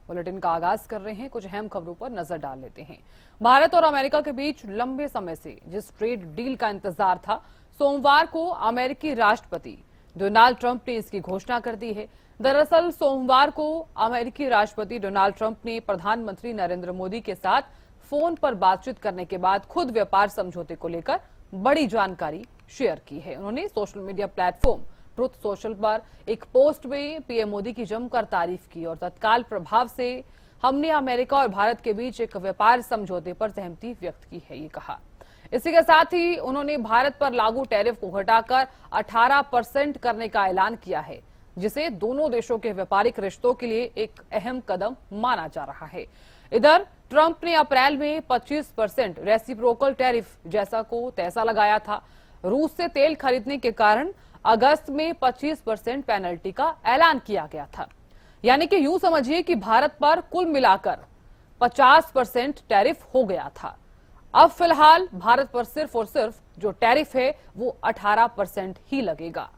Bulletin का आगाज कर रहे हैं। कुछ अहम खबरों पर नजर डाल लेते हैं। भारत और अमेरिका के बीच लंबे समय से जिस ट्रेड डील का इंतजार था, सोमवार को अमेरिकी राष्ट्रपति डोनाल्ड ट्रंप ने इसकी घोषणा कर दी है। दरअसल सोमवार को अमेरिकी राष्ट्रपति डोनाल्ड ट्रंप ने प्रधानमंत्री नरेंद्र मोदी के साथ फोन पर बातचीत करने के बाद खुद व्यापार समझौते को लेकर बड़ी जानकारी शेयर की है। उन्होंने social media platform truth social पर एक पोस्ट में पीएम मोदी की जमकर तारीफ की और तत्काल प्रभाव से हमने अमेरिका और भारत के बीच एक व्यापार समझौते पर सहमति व्यक्त की है, ये कहा। इसी के साथ ही उन्होंने भारत पर लागू टैरिफ को घटाकर 18% करने का ऐलान किया है, जिसे दोनों देशों के व्यापारिक रिश्तों के लिए एक अहम कदम माना जा रहा है। इधर ट्रंप ने अप्रैल में 25% रेसिप्रोकल टैरिफ जैसा को तैसा लगाया था। रूस से तेल खरीदने के कारण अगस्त में 25% पेनल्टी का ऐलान किया गया था। यानी कि यूं समझिए कि भारत पर कुल मिलाकर 50% टैरिफ हो गया था। अब फिलहाल भारत पर सिर्फ और सिर्फ जो टैरिफ है वो 18% ही लगेगा।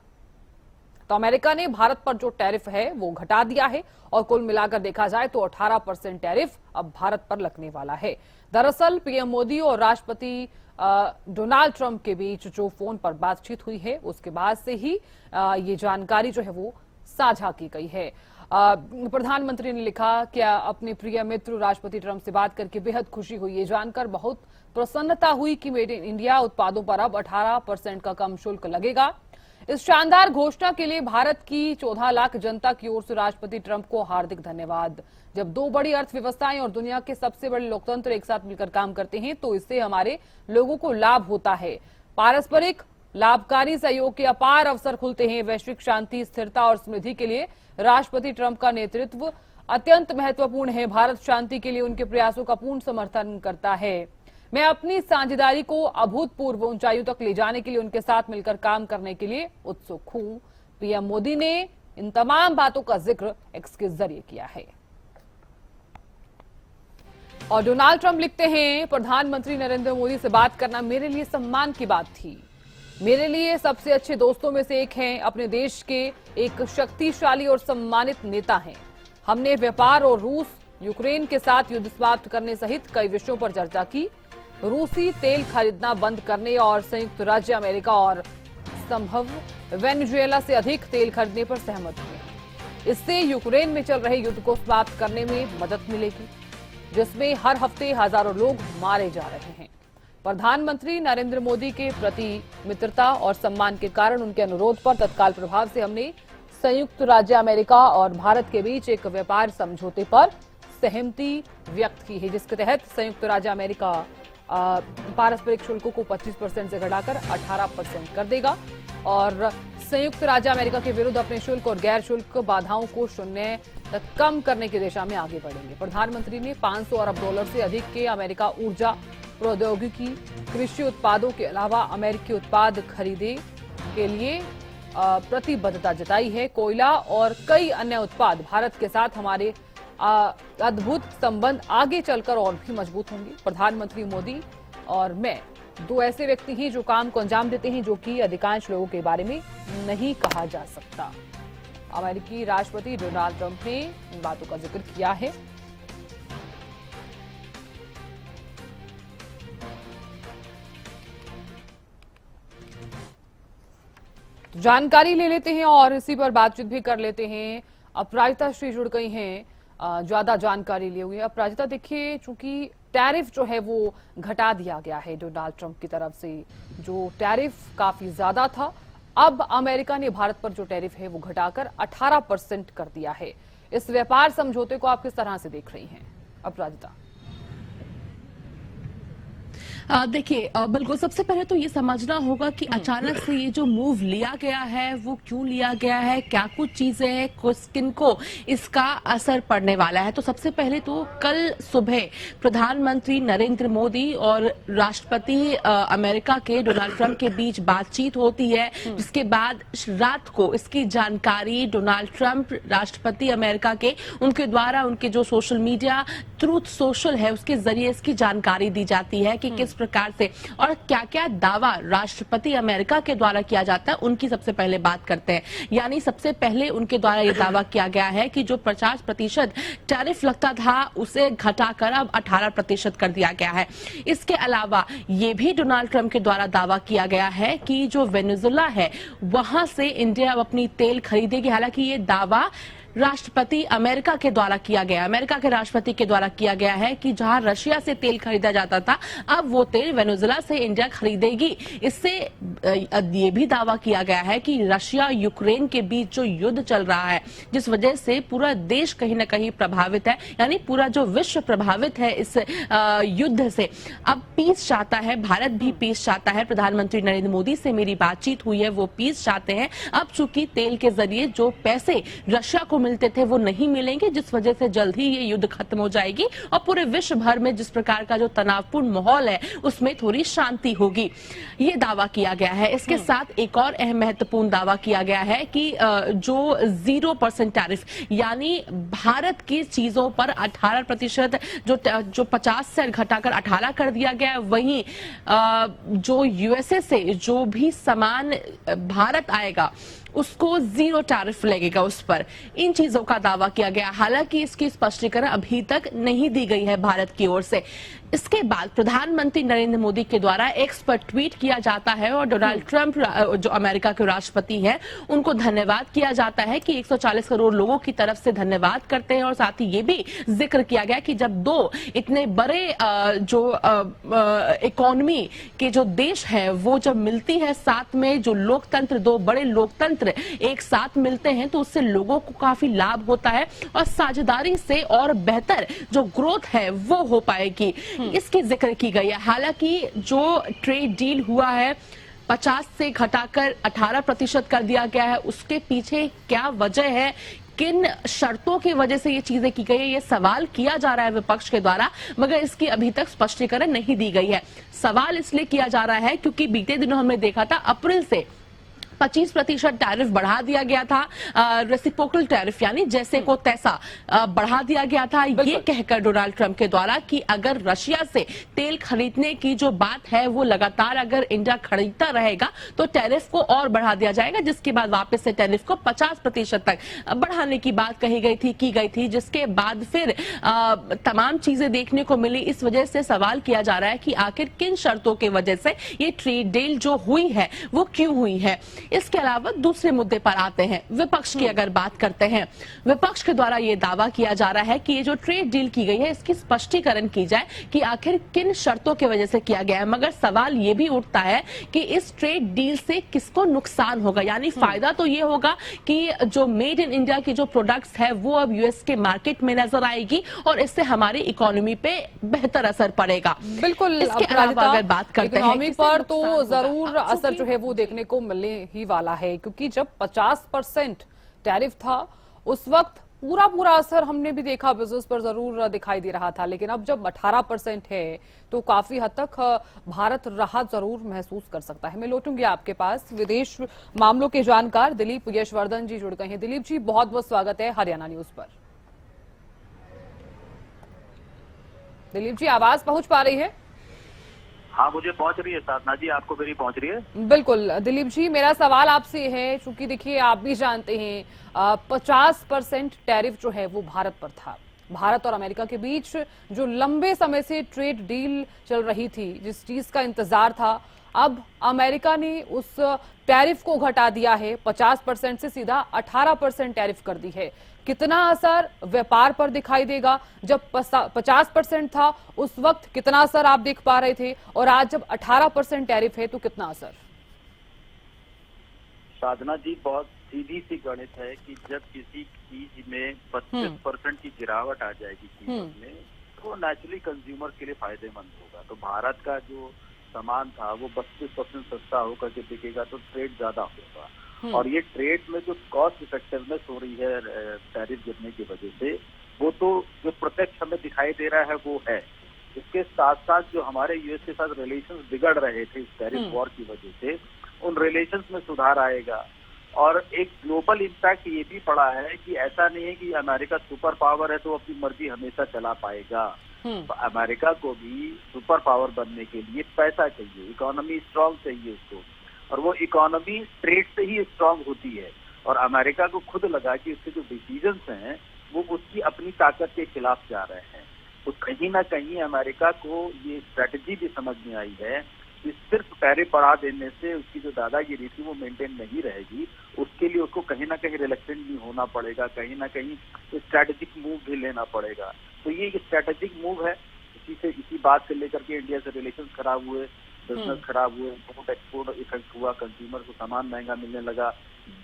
तो अमेरिका ने भारत पर जो टैरिफ है वो घटा दिया है और कुल मिलाकर देखा जाए तो 18% टैरिफ अब भारत पर लगने वाला है। दरअसल पीएम मोदी और राष्ट्रपति डोनाल्ड ट्रंप के बीच जो फोन पर बातचीत हुई है उसके बाद से ही ये जानकारी जो है वो साझा की गई है। प्रधानमंत्री ने लिखा कि अपने प्रिय मित्र राष्ट्रपति ट्रंप से बात करके बेहद खुशी हुई। ये जानकर बहुत प्रसन्नता हुई कि मेड इन इंडिया उत्पादों पर अब 18% का कम शुल्क लगेगा। इस शानदार घोषणा के लिए भारत की 14 लाख जनता की ओर से राष्ट्रपति ट्रंप को हार्दिक धन्यवाद। जब दो बड़ी अर्थव्यवस्थाएं और दुनिया के सबसे बड़े लोकतंत्र एक साथ मिलकर काम करते हैं तो इससे हमारे लोगों को लाभ होता है। पारस्परिक लाभकारी सहयोग के अपार अवसर खुलते हैं। वैश्विक शांति, स्थिरता और समृद्धि के लिए राष्ट्रपति ट्रंप का नेतृत्व अत्यंत महत्वपूर्ण है। भारत शांति के लिए उनके प्रयासों का पूर्ण समर्थन करता है। मैं अपनी साझेदारी को अभूतपूर्व ऊंचाइयों तक ले जाने के लिए उनके साथ मिलकर काम करने के लिए उत्सुक हूं। पीएम मोदी ने इन तमाम बातों का जिक्र एक्स के जरिए किया है। और डोनाल्ड ट्रंप लिखते हैं, प्रधानमंत्री नरेंद्र मोदी से बात करना मेरे लिए सम्मान की बात थी। मेरे लिए सबसे अच्छे दोस्तों में से एक हैं। अपने देश के एक शक्तिशाली और सम्मानित नेता हैं। हमने व्यापार और रूस यूक्रेन के साथ युद्ध समाप्त करने सहित कई विषयों पर चर्चा की। रूसी तेल खरीदना बंद करने और संयुक्त राज्य अमेरिका और संभव वेनेजुएला से अधिक तेल खरीदने पर सहमत हुए। इससे यूक्रेन में चल रहे युद्ध को समाप्त करने में मदद मिलेगी, जिसमें हर हफ्ते हजारों लोग मारे जा रहे हैं। प्रधानमंत्री नरेंद्र मोदी के प्रति मित्रता और सम्मान के कारण उनके अनुरोध पर तत्काल प्रभाव से हमने संयुक्त राज्य अमेरिका और भारत के बीच एक व्यापार समझौते पर सहमति व्यक्त की है, जिसके तहत संयुक्त राज्य अमेरिका पारस्परिक शुल्कों को 25% से घटाकर 18% कर देगा और संयुक्त राज्य अमेरिका के विरुद्ध अपने शुल्क और गैर शुल्क बाधाओं को शून्य तक कम करने की दिशा में आगे बढ़ेंगे। प्रधानमंत्री ने 500 अरब डॉलर से अधिक के अमेरिका ऊर्जा, प्रौद्योगिकी, कृषि उत्पादों के अलावा अमेरिकी उत्पाद खरीदे के लिए प्रतिबद्धता जताई है। कोयला और कई अन्य उत्पाद भारत के साथ हमारे अद्भुत संबंध आगे चलकर और भी मजबूत होंगे। प्रधानमंत्री मोदी और मैं दो ऐसे व्यक्ति हैं जो काम को अंजाम देते हैं, जो कि अधिकांश लोगों के बारे में नहीं कहा जा सकता। अमेरिकी राष्ट्रपति डोनाल्ड ट्रंप ने इन बातों का जिक्र किया है। तो जानकारी ले लेते हैं और इसी पर बातचीत भी कर लेते हैं। अपराजिता श्री जुड़ गई हैं ज्यादा जानकारी लिए हुए। अपराजिता, देखिए, चूंकि टैरिफ जो है वो घटा दिया गया है डोनाल्ड ट्रंप की तरफ से, जो टैरिफ काफी ज्यादा था, अब अमेरिका ने भारत पर जो टैरिफ है वो घटाकर 18% कर दिया है। इस व्यापार समझौते को आप किस तरह से देख रही हैं अपराजिता? देखिए, बिल्कुल सबसे पहले तो ये समझना होगा कि अचानक से ये जो मूव लिया गया है वो क्यों लिया गया है, क्या कुछ चीजें हैं, किनको इसका असर पड़ने वाला है। तो सबसे पहले तो कल सुबह प्रधानमंत्री नरेंद्र मोदी और राष्ट्रपति अमेरिका के डोनाल्ड ट्रंप के बीच बातचीत होती है, जिसके बाद रात को इसकी जानकारी डोनाल्ड ट्रंप राष्ट्रपति अमेरिका के उनके द्वारा उनके जो सोशल मीडिया ट्रूथ सोशल है उसके जरिए इसकी जानकारी दी जाती है कि किस प्रकार से और क्या क्या दावा राष्ट्रपति अमेरिका के द्वारा किया जाता है उनकी सबसे पहले बात करते हैं। यानी सबसे पहले उनके द्वारा ये दावा किया गया है कि जो 50% टैरिफ लगता था उसे घटाकर अब 18% कर दिया गया है। इसके अलावा ये भी डोनाल्ड ट्रंप के द्वारा दावा किया गया है कि जो वेनेजुएला है वहां से इंडिया अब अपनी तेल खरीदेगी। हालांकि ये दावा राष्ट्रपति अमेरिका के द्वारा किया गया, अमेरिका के राष्ट्रपति के द्वारा किया गया है कि जहां रशिया से तेल खरीदा जाता था अब वो तेल वेनेजुएला से इंडिया खरीदेगी। इससे ये भी दावा किया गया है कि रशिया यूक्रेन के बीच जो युद्ध चल रहा है जिस वजह से पूरा देश कहीं ना कहीं प्रभावित है, यानी पूरा जो विश्व प्रभावित है इस युद्ध से, अब पीस चाहता है, भारत भी पीस चाहता है। प्रधानमंत्री नरेंद्र मोदी से मेरी बातचीत हुई है, वो पीस चाहते हैं। अब चूंकि तेल के जरिए जो पैसे रशिया को मिलते थे वो नहीं मिलेंगे, जिस वजह से जल्द ही ये युद्ध खत्म हो जाएगी और पूरे विश्व भर में जिस प्रकार का जो तनावपूर्ण माहौल है उसमें थोड़ी शांति होगी, ये दावा किया गया है। इसके साथ एक और अहम महत्वपूर्ण दावा किया गया है कि जो 0% टैरिफ, यानी भारत की चीजों पर 18% जो 50 से घटाकर 18 कर दिया गया है, वहीं जो यूएसए से जो भी सामान भारत आएगा उसको 0 टैरिफ लगेगा उस पर। इन चीजों का दावा किया गया। हालांकि इसकी स्पष्टीकरण अभी तक नहीं दी गई है भारत की ओर से। इसके बाद प्रधानमंत्री नरेंद्र मोदी के द्वारा एक्स पर ट्वीट किया जाता है और डोनाल्ड ट्रंप जो अमेरिका के राष्ट्रपति हैं उनको धन्यवाद किया जाता है कि 140 करोड़ लोगों की तरफ से धन्यवाद करते हैं। और साथ ही ये भी जिक्र किया गया कि जब दो इतने बड़े जो इकोनॉमी के जो देश है वो जब मिलती है साथ में, जो लोकतंत्र, दो बड़े लोकतंत्र एक साथ मिलते हैं तो उससे लोगों को काफी लाभ होता है और साझेदारी से और बेहतर जो ग्रोथ है वो हो पाएगी, इसकी जिक्र की गई है। हालांकि जो ट्रेड डील हुआ है 50 से घटाकर 18% कर दिया गया है, उसके पीछे क्या वजह है, किन शर्तों की वजह से ये चीजें की गई है, ये सवाल किया जा रहा है विपक्ष के द्वारा, मगर इसकी अभी तक स्पष्टीकरण नहीं दी गई है। सवाल इसलिए किया जा रहा है क्योंकि बीते दिनों हमने देखा था अप्रैल से 25% टैरिफ बढ़ा दिया गया था, रेसिप्रोकल टैरिफ यानी जैसे को तैसा बढ़ा दिया गया था, ये कहकर डोनाल्ड ट्रंप के द्वारा कि अगर रशिया से तेल खरीदने की जो बात है वो लगातार अगर इंडिया खरीदता रहेगा तो टैरिफ को और बढ़ा दिया जाएगा, जिसके बाद वापस से टैरिफ को 50% तक बढ़ाने की बात की गई थी, जिसके बाद फिर तमाम चीजें देखने को मिली। इस वजह से सवाल किया जा रहा है कि आखिर किन शर्तों की वजह से ये ट्रेड डील जो हुई है वो क्यों हुई है। इसके अलावा दूसरे मुद्दे पर आते हैं, विपक्ष की अगर बात करते हैं, विपक्ष के द्वारा यह दावा किया जा रहा है कि ये जो ट्रेड डील की गई है इसकी स्पष्टीकरण की जाए कि आखिर किन शर्तों की वजह से किया गया है। मगर सवाल ये भी उठता है कि इस ट्रेड डील से किसको नुकसान होगा, यानी फायदा तो ये होगा कि जो मेड इन इंडिया की जो प्रोडक्ट्स है वो अब यूएस के मार्केट में नजर आएगी और इससे हमारी इकोनॉमी पे बेहतर असर पड़ेगा। बिल्कुल, इसके अलावा अगर बात करते हैं इकोनॉमी पर तो जरूर असर जो है वो देखने को मिलने ही वाला है, क्योंकि जब 50% टैरिफ था उस वक्त पूरा असर हमने भी देखा बिजनेस पर जरूर दिखाई दे रहा था, लेकिन अब जब 18% है तो काफी हद तक भारत राहत जरूर महसूस कर सकता है। मैं लौटूंगी आपके पास, विदेश मामलों के जानकार दिलीप यशवर्धन जी जुड़ गए हैं। दिलीप जी, बहुत बहुत स्वागत है हरियाणा न्यूज पर। दिलीप जी, आवाज पहुंच पा रही है? हाँ, मुझे पहुंच रही है साधना जी, आपको मेरी पहुंच रही है? बिल्कुल दिलीप जी, मेरा सवाल आपसे है, चूंकि देखिए आप भी जानते हैं 50% टैरिफ जो है वो भारत पर था। भारत और अमेरिका के बीच जो लंबे समय से ट्रेड डील चल रही थी, जिस चीज का इंतजार था, अब अमेरिका ने उस टैरिफ को घटा दिया है, 50% से सीधा 18% टैरिफ कर दी है। कितना असर व्यापार पर दिखाई देगा? जब 50% था उस वक्त कितना असर आप देख पा रहे थे, और आज जब 18% टैरिफ है तो कितना असर? साधना जी, बहुत सीधी सी गणित है कि जब किसी चीज में 25% की गिरावट आ जाएगी कीमत में, तो नेचुरली कंज्यूमर के लिए फायदेमंद होगा। तो भारत का जो सामान था वो 32% सस्ता होकर के बिकेगा तो ट्रेड ज्यादा होगा, और ये ट्रेड में जो कॉस्ट इफेक्टिवनेस हो रही है टैरिफ गिरने की वजह से, वो तो जो प्रत्यक्ष हमें दिखाई दे रहा है वो है। इसके साथ साथ जो हमारे यूएस के साथ रिलेशंस बिगड़ रहे थे इस टैरिफ वॉर की वजह से, उन रिलेशंस में सुधार आएगा। और एक ग्लोबल इम्पैक्ट ये भी पड़ा है कि ऐसा नहीं है कि अमेरिका सुपर पावर है तो अपनी मर्जी हमेशा चला पाएगा। तो अमेरिका को भी सुपर पावर बनने के लिए पैसा चाहिए, इकोनॉमी स्ट्रांग चाहिए उसको, और वो इकोनॉमी ट्रेड से ही स्ट्रांग होती है। और अमेरिका को खुद लगा कि उसके जो डिसीजंस हैं वो उसकी अपनी ताकत के खिलाफ जा रहे हैं। तो कहीं ना कहीं अमेरिका को ये स्ट्रेटजी भी समझ में आई है कि सिर्फ टैरिफ बढ़ा देने से उसकी जो दादागिरी थी वो मेंटेन नहीं रहेगी, उसके लिए उसको कहीं ना कहीं रिलेक्टेंट भी होना पड़ेगा, कहीं ना कहीं स्ट्रेटेजिक मूव भी लेना पड़ेगा। तो ये एक स्ट्रेटेजिक मूव है। इसी बात से लेकर के इंडिया से रिलेशन खराब हुए, बिजनेस खराब हुए, इम्पोर्ट एक्सपोर्ट इफेक्ट हुआ, कंज्यूमर को सामान महंगा मिलने लगा,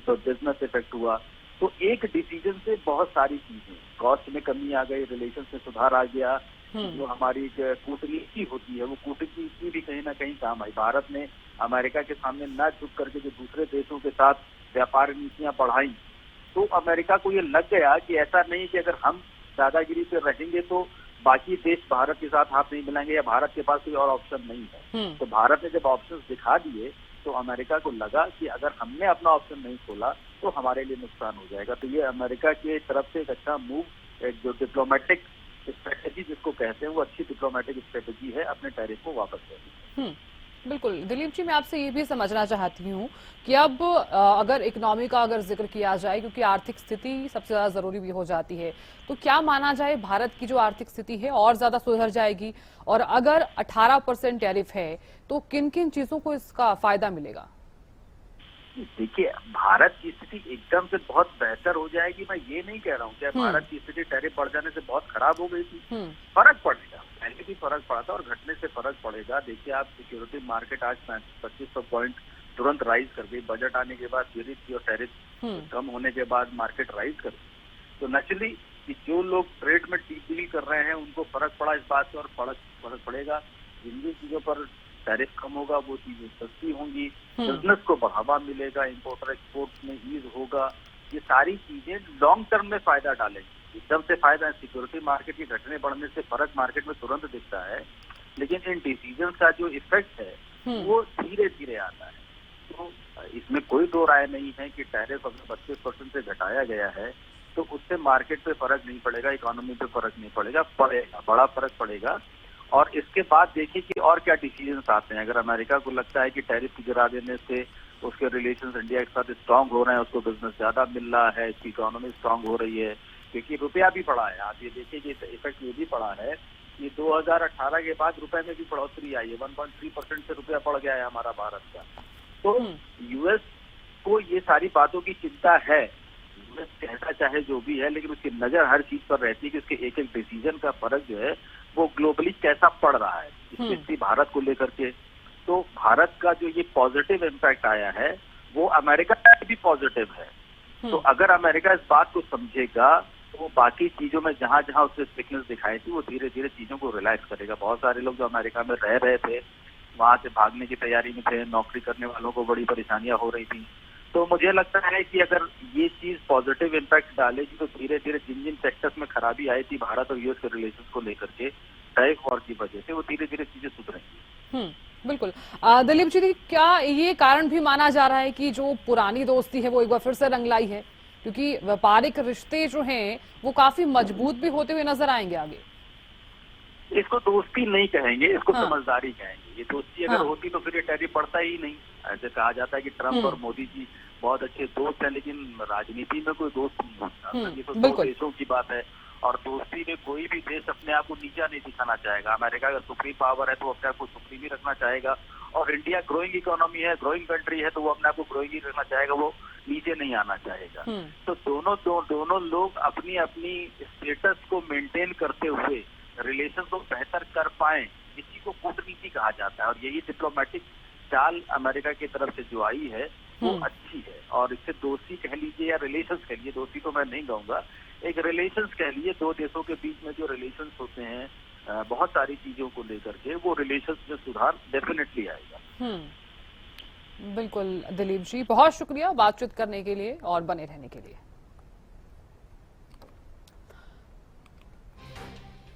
तो बिजनेस इफेक्ट हुआ। तो एक डिसीजन से बहुत सारी चीजें, कॉस्ट में कमी आ गई, रिलेशन में सुधार आ गया, जो हमारी कूटनीति होती है वो कूटनीति भी कहीं ना कहीं काम आई। भारत ने अमेरिका के सामने न झुक करके जो दूसरे देशों के साथ व्यापार नीतियां बढ़ाई, तो अमेरिका को ये लग गया कि ऐसा नहीं कि अगर हम दादागिरी पे रहेंगे तो बाकी देश भारत के साथ हाथ नहीं मिलाएंगे या भारत के पास कोई और ऑप्शन नहीं है। तो भारत ने जब ऑप्शन दिखा दिए तो अमेरिका को लगा कि अगर हमने अपना ऑप्शन नहीं खोला तो हमारे लिए नुकसान हो जाएगा। तो ये अमेरिका की तरफ से एक अच्छा मूव, एक जो डिप्लोमेटिक स्ट्रेटेजी जिसको कहते हैं वो अच्छी डिप्लोमेटिक स्ट्रेटेजी है अपने टैरिफ को वापस करने। बिल्कुल दिलीप जी, मैं आपसे ये भी समझना चाहती हूँ कि अब अगर इकोनॉमी का अगर जिक्र किया जाए, क्योंकि आर्थिक स्थिति सबसे ज्यादा जरूरी भी हो जाती है, तो क्या माना जाए भारत की जो आर्थिक स्थिति है और ज्यादा सुधर जाएगी? और अगर 18% टैरिफ है तो किन किन चीजों को इसका फायदा मिलेगा? देखिए, भारत की स्थिति एकदम से बहुत बेहतर हो जाएगी, मैं ये नहीं कह रहा हूँ कि भारत की स्थिति टैरिफ बढ़ जाने से बहुत खराब हो गई थी। फर्क पड़ेगा, पहले भी फर्क पड़ा था और घटने से फर्क पड़ेगा। देखिए, आप सिक्योरिटी मार्केट आज 2500 पॉइंट तुरंत राइज कर गई, बजट आने के बाद गिरी थी और टैरिफ कम होने के बाद मार्केट राइज कर गई। तो नेचुरली कि जो लोग ट्रेड में डील कर रहे हैं उनको फर्क पड़ा इस बात से, और फर्क पड़ेगा। जिन जिन चीजों पर टैरिफ कम होगा वो चीजें सस्ती होंगी, बिजनेस को बढ़ावा मिलेगा, इंपोर्ट एक्सपोर्ट में ईज होगा। ये सारी चीजें लॉन्ग टर्म में फायदा डालेंगी। एकदम से फायदा, सिक्योरिटी मार्केट के घटने बढ़ने से फर्क मार्केट में तुरंत दिखता है, लेकिन इन डिसीजन का जो इफेक्ट है वो धीरे धीरे आता है। तो इसमें कोई दो राय नहीं है कि टैरिफ अगर 25% से घटाया गया है तो उससे मार्केट पे फर्क नहीं पड़ेगा, इकोनॉमी पे फर्क नहीं पड़ेगा, बड़ा फर्क पड़ेगा। और इसके बाद देखिए कि और क्या डिसीजंस आते हैं। अगर अमेरिका को लगता है कि टैरिफ गिरा देने से उसके रिलेशंस इंडिया के साथ स्ट्रांग हो रहे हैं, उसको बिजनेस ज्यादा मिल रहा है, इसकी इकोनॉमी स्ट्रांग हो रही है, क्योंकि रुपया भी बढ़ा है। आप ये देखिए कि इफेक्ट ये भी पड़ा है कि 2018 के बाद रुपए में भी बढ़ोतरी आई है, 1.3% से रुपया बढ़ गया है हमारा भारत का। तो यूएस को ये सारी बातों की चिंता है, यूएस कहता चाहे जो भी है, लेकिन उसकी नजर हर चीज पर रहती है कि उसके एक एक डिसीजन का फर्क जो है वो ग्लोबली कैसा पड़ रहा है, स्पेशली भारत को लेकर के। तो भारत का जो ये पॉजिटिव इम्पैक्ट आया है वो अमेरिका का भी पॉजिटिव है। तो अगर अमेरिका इस बात को समझेगा तो बाकी चीजों में जहां जहां उसने वीकनेस दिखाई थी वो धीरे धीरे चीजों को रिलैक्स करेगा। बहुत सारे लोग जो अमेरिका में रह रहे थे वहां से भागने की तैयारी में थे, नौकरी करने वालों को बड़ी परेशानियां हो रही थी। तो मुझे लगता है कि अगर ये चीज पॉजिटिव इम्पैक्ट डालेगी तो धीरे धीरे जिन जिन सेक्टर्स में खराबी आई थी भारत और यूएस के रिलेशंस को लेकर के टैरिफ वॉर की वजह से, वो धीरे धीरे चीजें सुधरेंगी। बिल्कुल। दिलीप जी, क्या ये कारण भी माना जा रहा है कि जो पुरानी दोस्ती है वो एक बार फिर से रंग लाई है, क्योंकि व्यापारिक रिश्ते जो हैं वो काफी मजबूत भी होते हुए नजर आएंगे आगे? इसको दोस्ती नहीं कहेंगे, इसको समझदारी कहेंगे। ये दोस्ती अगर होती तो फिर ये टैरिफ पड़ता ही नहीं। ऐसे कहा जाता है कि ट्रंप और मोदी जी बहुत अच्छे दोस्त हैं, लेकिन राजनीति में कोई दोस्त नहीं होता। ये तो दो देशों की बात है, और दोस्ती में कोई भी देश अपने आप को नीचा नहीं दिखाना चाहेगा। अमेरिका अगर सुप्रीम पावर है तो अपने आप को सुप्रीम ही रखना चाहेगा, और इंडिया ग्रोइंग इकोनॉमी है, ग्रोइंग कंट्री है, तो वो अपने आप को ग्रोइंग ही रखना चाहेगा, वो नीचे नहीं आना चाहेगा। तो दोनों लोग अपनी अपनी स्टेटस को मेंटेन करते हुए रिलेशन को बेहतर कर पाए, इसी को कूटनीति कहा जाता है। और यही डिप्लोमेटिक चाल अमेरिका की तरफ से जो आई है वो अच्छी है। और इससे दोस्ती कह लीजिए या रिलेशंस कह लीजिए, दोस्ती तो मैं नहीं कहूंगा, एक रिलेशंस कह लीजिए, दो देशों के बीच में जो रिलेशंस होते हैं बहुत सारी चीजों को लेकर के, वो रिलेशंस में सुधार डेफिनेटली आएगा। बिल्कुल दिलीप जी, बहुत शुक्रिया बातचीत करने के लिए और बने रहने के लिए।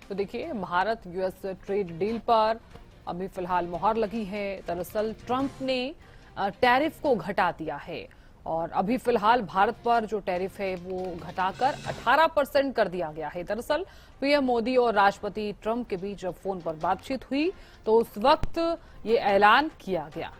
तो देखिए, भारत यूएस ट्रेड डील पर अभी फिलहाल मुहर लगी है। दरअसल ट्रंप ने टैरिफ को घटा दिया है और अभी फिलहाल भारत पर जो टैरिफ है वो घटाकर 18% कर दिया गया है। दरअसल पीएम मोदी और राष्ट्रपति ट्रंप के बीच जब फोन पर बातचीत हुई तो उस वक्त ये ऐलान किया गया।